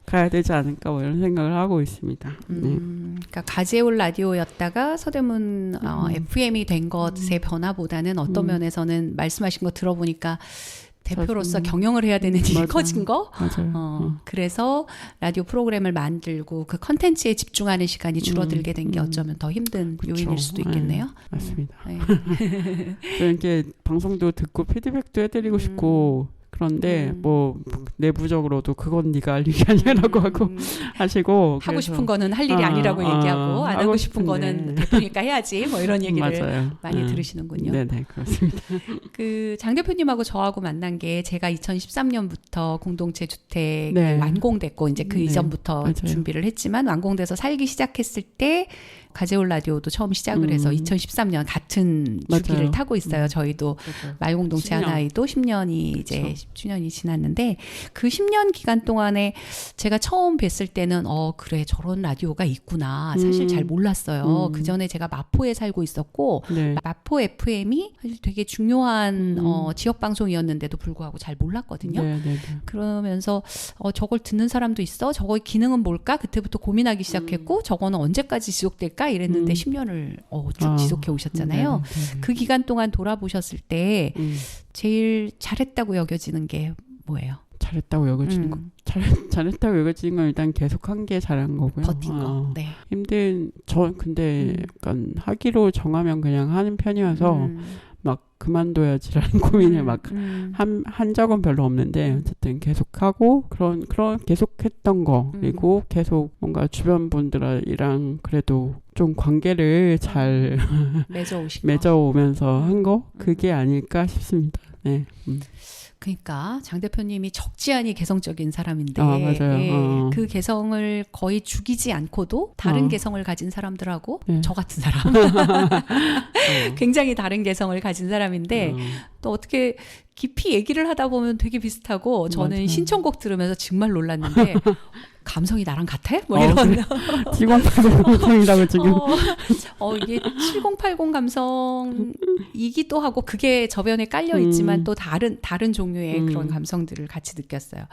가야 되지 않을까 뭐 이런 생각을 하고 있습니다. 그러니까 가제올 라디오였다가 서대문 FM이 된 것의 변화보다는 어떤 면에서는 말씀하신 거 들어보니까 대표로서 경영을 해야 되는 일이 커진 거. 맞아요. 그래서 라디오 프로그램을 만들고 그 컨텐츠에 집중하는 시간이 줄어들게 된 게 어쩌면 더 힘든 요인일 수도 있겠네요. 맞습니다. 이렇게 방송도 듣고 피드백도 해드리고 싶고 그런데 뭐 내부적으로도 그건 네가 할 일이 아니라고 하고 하시고 하고 싶은 거는 할 일이 아니라고 얘기하고 안 하고 싶은 거는 대표니까 해야지 뭐 이런 얘기를 맞아요. 많이 들으시는군요. 네네 그렇습니다. 그 장 대표님하고 저하고 만난 게 제가 2013년부터 공동체 주택이 네. 완공됐고 이제 그 네. 이전부터 맞아요. 준비를 했지만 완공돼서 살기 시작했을 때 가제올 라디오도 처음 시작을 해서 2013년 같은 주기를 맞아요. 타고 있어요. 저희도 말공동체 10년. 하나이도 10년이 이제 그렇죠. 10주년이 지났는데 그 10년 기간 동안에 제가 처음 뵀을 때는 그래 저런 라디오가 있구나 사실 잘 몰랐어요. 그 전에 제가 마포에 살고 있었고 네. 마포 FM이 사실 되게 중요한 지역 방송이었는데도 불구하고 잘 몰랐거든요. 네네네. 그러면서 저걸 듣는 사람도 있어? 저거의 기능은 뭘까? 그때부터 고민하기 시작했고 저거는 언제까지 지속될까? 이랬는데 10년을 쭉 지속해 오셨잖아요. 네네네. 그 기간 동안 돌아보셨을 때 제일 잘했다고 여겨지는 게 뭐예요? 잘했다고 여겨지는 거. 잘했다고 여겨지는 건 일단 계속한 게 잘한 거고요. 버틴 거. 네. 근데 약간 하기로 정하면 그냥 하는 편이어서 막 그만둬야지라는 고민을 막 한 적은 별로 없는데 어쨌든 계속하고 그런 계속했던 거 그리고 계속 뭔가 주변 분들이랑 그래도 좀 관계를 잘 맺어오면서 한 거 그게 아닐까 싶습니다. 네. 그러니까 장 대표님이 적지 않이 개성적인 사람인데 맞아요. 그 개성을 거의 죽이지 않고도 다른 개성을 가진 사람들하고 네. 저 같은 사람 굉장히 다른 개성을 가진 사람인데 또 어떻게 깊이 얘기를 하다 보면 되게 비슷하고 저는 맞아요. 신청곡 들으면서 정말 놀랐는데 감성이 나랑 같아? 뭐 이런 T080 감성이라고 지금 이게 7080 감성이기도 하고 그게 저변에 깔려 있지만 또 다른 종류의 그런 감성들을 같이 느꼈어요.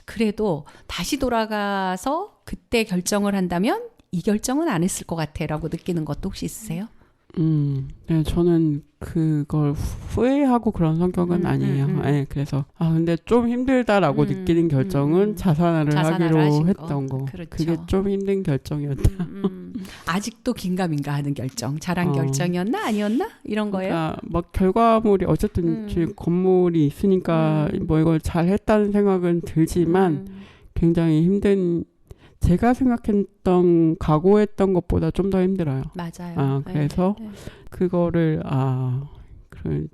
그래도 다시 돌아가서 그때 결정을 한다면 이 결정은 안 했을 것 같아라고 느끼는 것도 혹시 있으세요? 네, 저는 그걸 후회하고 그런 성격은 아니에요. 네, 그래서 근데 좀 힘들다라고 느끼는 결정은 자산화를 하기로 했던 거. 그렇죠. 그게 좀 힘든 결정이었다. 아직도 긴가민가 하는 결정. 잘한 결정이었나 아니었나 이런 거예요. 그러니까 막 결과물이 어쨌든 건물이 있으니까 뭐 이걸 잘했다는 생각은 들지만 굉장히 힘든. 제가 생각했던 각오했던 것보다 좀 더 힘들어요. 맞아요. 그래서 네. 그거를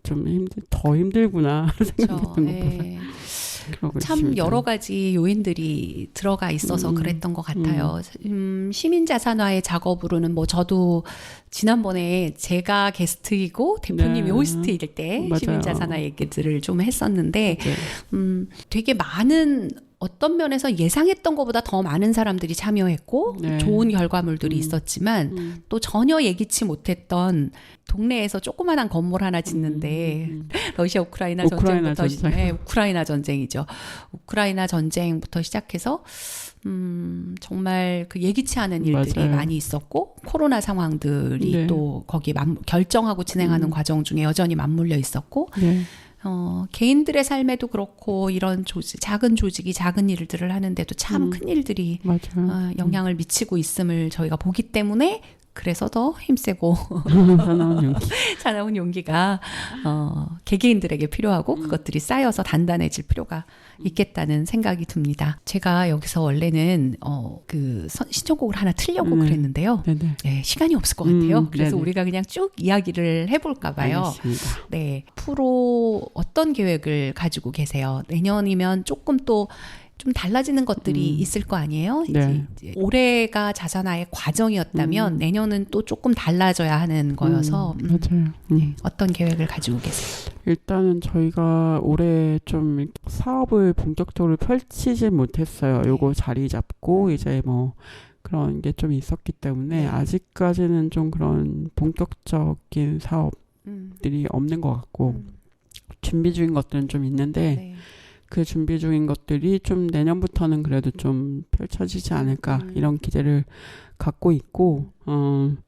좀 더 힘들구나 생각했던 것보다. 참 여러 가지 요인들이 들어가 있어서 그랬던 것 같아요. 시민 자산화의 작업으로는 뭐 저도 지난번에 제가 게스트이고 대표님이 호스트일 때 맞아요. 시민 자산화 얘기들을 좀 했었는데 네. 되게 많은 어떤 면에서 예상했던 것보다 더 많은 사람들이 참여했고 네. 좋은 결과물들이 있었지만 또 전혀 예기치 못했던 동네에서 조그만한 건물 하나 짓는데 러시아 우크라이나 전쟁부터 네, 우크라이나 전쟁이죠. 우크라이나 전쟁부터 시작해서 정말 그 예기치 않은 일들이 맞아요. 많이 있었고 코로나 상황들이 네. 또 거기에 결정하고 진행하는 과정 중에 여전히 맞물려 있었고 네. 개인들의 삶에도 그렇고 이런 작은 조직이 작은 일들을 하는데도 참 큰 일들이 맞아요. 영향을 미치고 있음을 저희가 보기 때문에 그래서 더 힘세고 사나운 용기. 사나운 용기가 개개인들에게 필요하고 그것들이 쌓여서 단단해질 필요가 있겠다는 생각이 듭니다. 제가 여기서 원래는 그 신청곡을 하나 틀려고 그랬는데요. 네네. 네, 시간이 없을 것 같아요. 그래서 네네. 우리가 그냥 쭉 이야기를 해볼까 봐요. 알겠습니다. 네, 앞으로 어떤 계획을 가지고 계세요? 내년이면 조금 또 좀 달라지는 것들이 있을 거 아니에요? 네. 이제 올해가 자산화의 과정이었다면 내년은 또 조금 달라져야 하는 거여서 맞아요. 네, 어떤 계획을 가지고 계세요? 일단은 저희가 올해 좀 사업을 본격적으로 펼치지 못했어요. 요거 자리 잡고 이제 뭐 그런 게 좀 있었기 때문에 네. 아직까지는 좀 그런 본격적인 사업들이 없는 것 같고 준비 중인 것들은 좀 있는데 네. 그 준비 중인 것들이 좀 내년부터는 그래도 좀 펼쳐지지 않을까 이런 기대를 갖고 있고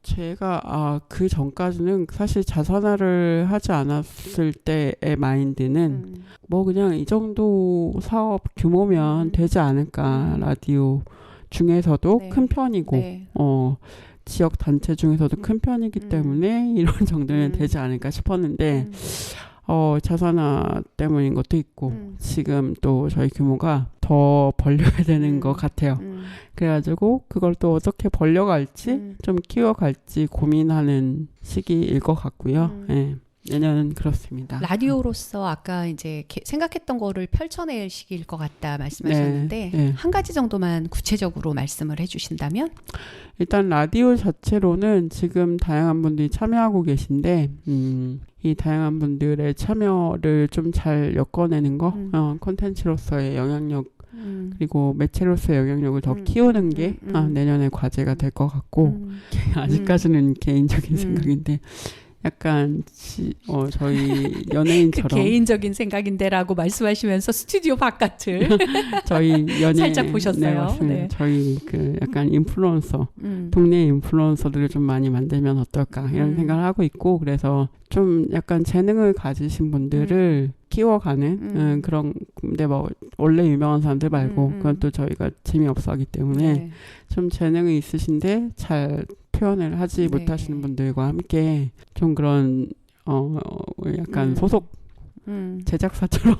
제가 그 전까지는 사실 자산화를 하지 않았을 때의 마인드는 뭐 그냥 이 정도 사업 규모면 되지 않을까 라디오 중에서도 네. 큰 편이고 네. 지역 단체 중에서도 큰 편이기 때문에 이런 정도는 되지 않을까 싶었는데 자산화 때문인 것도 있고 지금 또 저희 규모가 더 벌려야 되는 것 같아요. 그래가지고 그걸 또 어떻게 벌려갈지 좀 키워갈지 고민하는 시기일 것 같고요. 네. 내년은 그렇습니다. 라디오로서 아까 이제 생각했던 거를 펼쳐낼 시기일 것 같다 말씀하셨는데 네. 한 가지 정도만 구체적으로 말씀을 해주신다면? 일단 라디오 자체로는 지금 다양한 분들이 참여하고 계신데 이 다양한 분들의 참여를 좀 잘 엮어내는 거 콘텐츠로서의 영향력 그리고 매체로서의 영향력을 더 키우는 게 내년의 과제가 될 것 같고 아직까지는 개인적인 생각인데 약간 저희 연예인처럼 그 개인적인 생각인데라고 말씀하시면서 스튜디오 바깥을 저희 연예 살짝 보셨어요. 네, 네. 저희 그 약간 인플루언서 동네 인플루언서들을 좀 많이 만들면 어떨까 이런 생각을 하고 있고 그래서 좀 약간 재능을 가지신 분들을 키워가는 그런 근데 뭐 원래 유명한 사람들 말고 그건 또 저희가 재미없어 하기 때문에 네. 좀 재능이 있으신데 잘 표현을 하지 네. 못하시는 분들과 함께 좀 그런 약간 소속 제작사처럼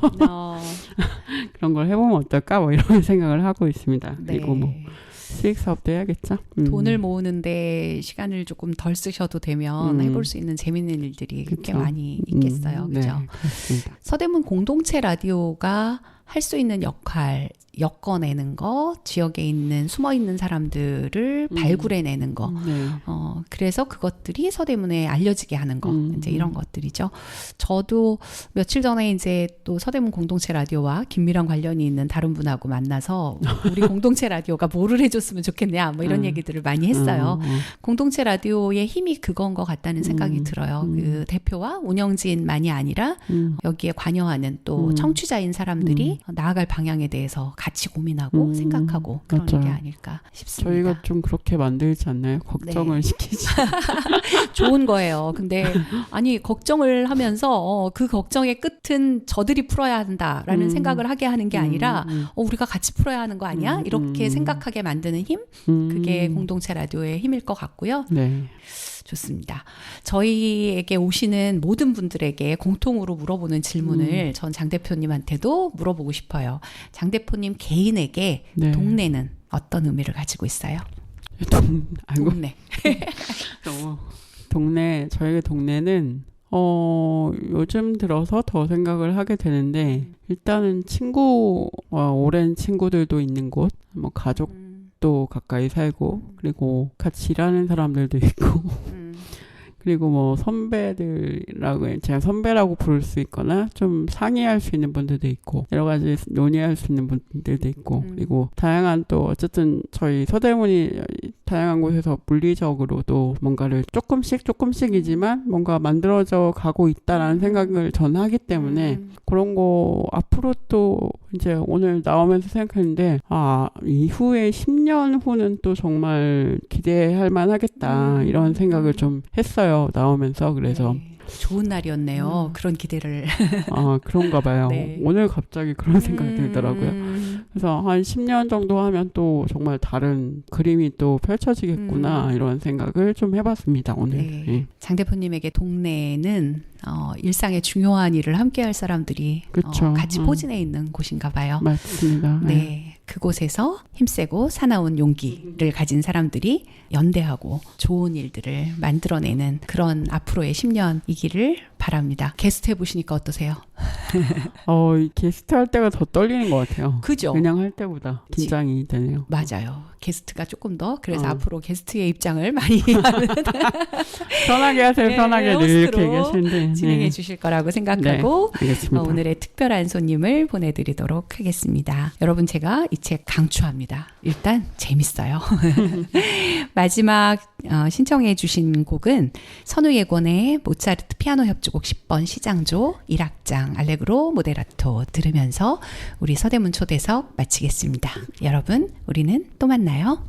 그런 걸 해보면 어떨까 뭐 이런 생각을 하고 있습니다. 네. 그리고 뭐 수익 사업도 해야겠죠. 돈을 모으는데 시간을 조금 덜 쓰셔도 되면 해볼 수 있는 재밌는 일들이 꽤 그쵸. 많이 있겠어요. 네, 그죠? 그렇습니다. 서대문 공동체 라디오가 할 수 있는 역할, 엮어내는 거, 지역에 있는 숨어있는 사람들을 발굴해내는 거. 네. 그래서 그것들이 서대문에 알려지게 하는 거. 이제 이런 것들이죠. 저도 며칠 전에 이제 또 서대문 공동체 라디오와 긴밀한 관련이 있는 다른 분하고 만나서 우리 공동체 라디오가 뭐를 해줬으면 좋겠냐, 뭐 이런 얘기들을 많이 했어요. 공동체 라디오의 힘이 그건 것 같다는 생각이 들어요. 그 대표와 운영진만이 아니라 여기에 관여하는 또 청취자인 사람들이 나아갈 방향에 대해서 같이 고민하고 생각하고 그런 게 맞아요. 아닐까 싶습니다. 저희가 좀 그렇게 만들지 않나요? 걱정을 시키지. 좋은 거예요. 근데 아니 걱정을 하면서 그 걱정의 끝은 저들이 풀어야 한다라는 생각을 하게 하는 게 아니라 우리가 같이 풀어야 하는 거 아니야? 이렇게 생각하게 만드는 힘? 그게 공동체 라디오의 힘일 것 같고요. 네. 좋습니다. 저희에게 오시는 모든 분들에게 공통으로 물어보는 질문을 전 장 대표님한테도 물어보고 싶어요. 장 대표님 개인에게 네. 동네는 어떤 의미를 가지고 있어요? 동네. 저희 동네는 요즘 들어서 더 생각을 하게 되는데 일단은 오랜 친구들도 있는 곳, 뭐 가족도 가까이 살고 그리고 같이 일하는 사람들도 있고 그리고 뭐 선배들이라고 제가 선배라고 부를 수 있거나 좀 상의할 수 있는 분들도 있고 여러 가지 논의할 수 있는 분들도 있고 그리고 다양한 또 어쨌든 저희 서대문이 다양한 곳에서 물리적으로도 뭔가를 조금씩이지만 뭔가 만들어져 가고 있다라는 생각을 전 하기 때문에 그런 거 앞으로 또 이제 오늘 나오면서 생각했는데 이후에 10년 후는 또 정말 기대할 만하겠다 이런 생각을 좀 했어요. 나오면서 그래서 네. 좋은 날이었네요. 그런 기대를. 그런가 봐요. 네. 오늘 갑자기 그런 생각이 들더라고요. 그래서 한 10년 정도 하면 또 정말 다른 그림이 또 펼쳐지겠구나 이런 생각을 좀 해봤습니다. 오늘. 네. 예. 장 대표님에게 동네는 일상의 중요한 일을 함께할 사람들이 그쵸. 같이 포진해 있는 곳인가 봐요. 맞습니다. 네. 그곳에서 힘세고 사나운 용기를 가진 사람들이 연대하고 좋은 일들을 만들어내는 그런 앞으로의 10년이기를 바랍니다. 게스트 해보시니까 어떠세요? 이 게스트 할 때가 더 떨리는 것 같아요. 그죠? 그냥 할 때보다 긴장이 되네요. 맞아요. 게스트가 조금 더 그래서 앞으로 게스트의 입장을 많이 하는 편하게 하세요. 네, 편하게 늘 이렇게 호스트로 얘기하시는데 진행해 네. 주실 거라고 생각하고 알겠습니다. 오늘의 특별한 손님을 보내드리도록 하겠습니다. 여러분 제가 이 책 강추합니다. 일단 재밌어요. 마지막 신청해 주신 곡은 선우예권의 모차르트 피아노 협주곡 10번 시장조 1악장 알레그로 모데라토 들으면서 우리 서대문 초대석 마치겠습니다. 여러분 우리는 또 만나요.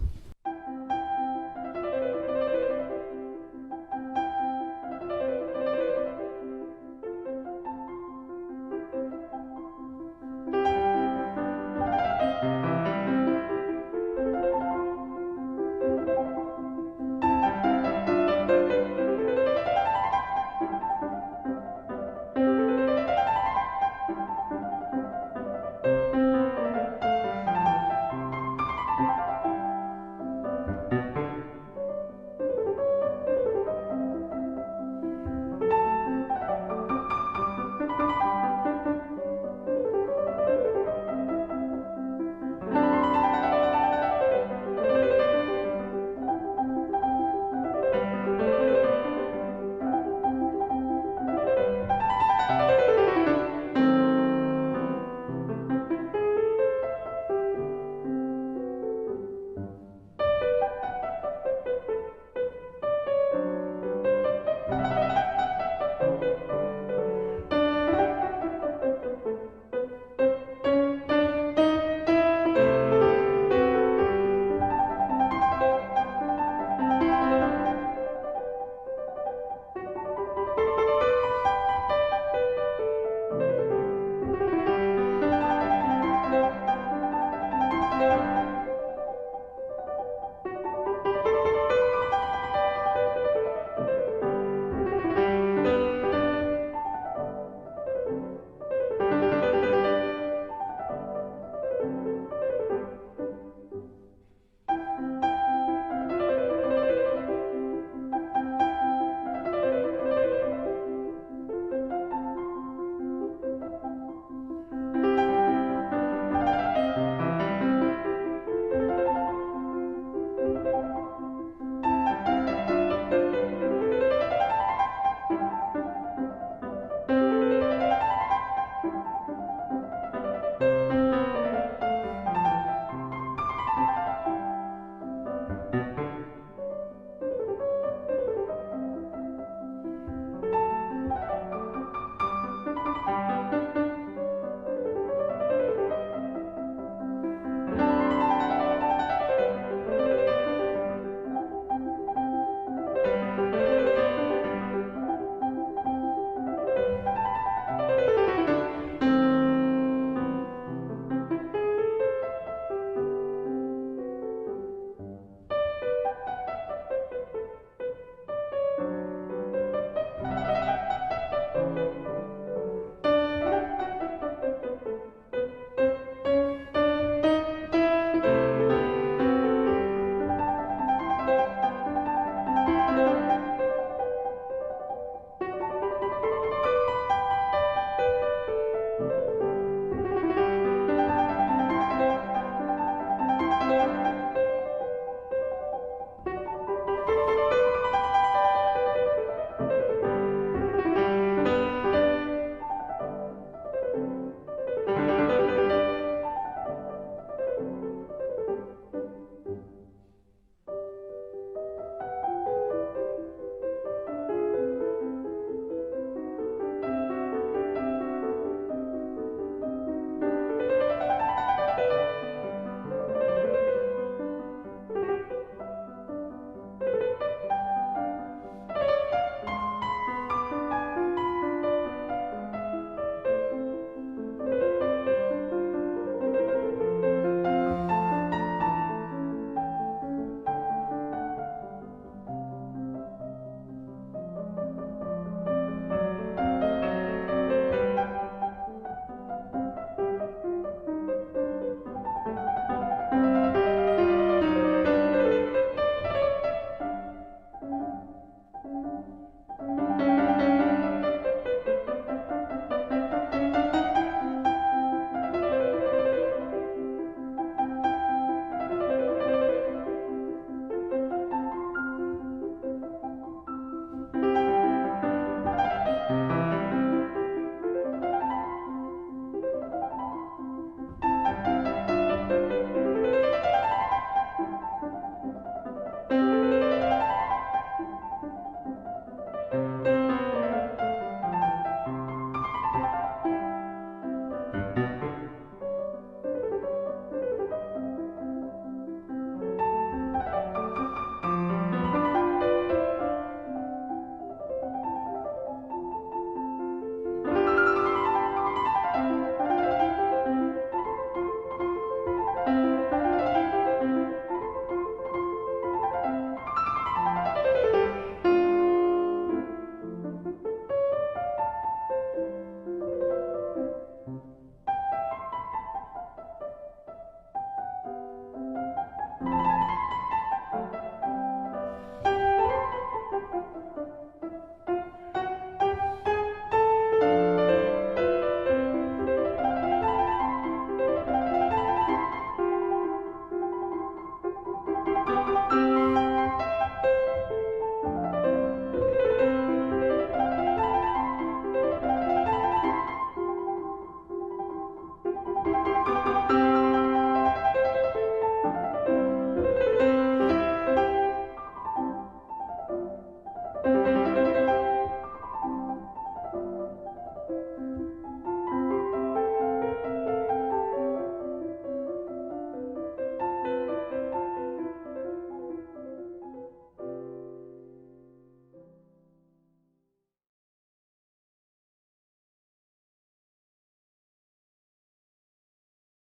Thank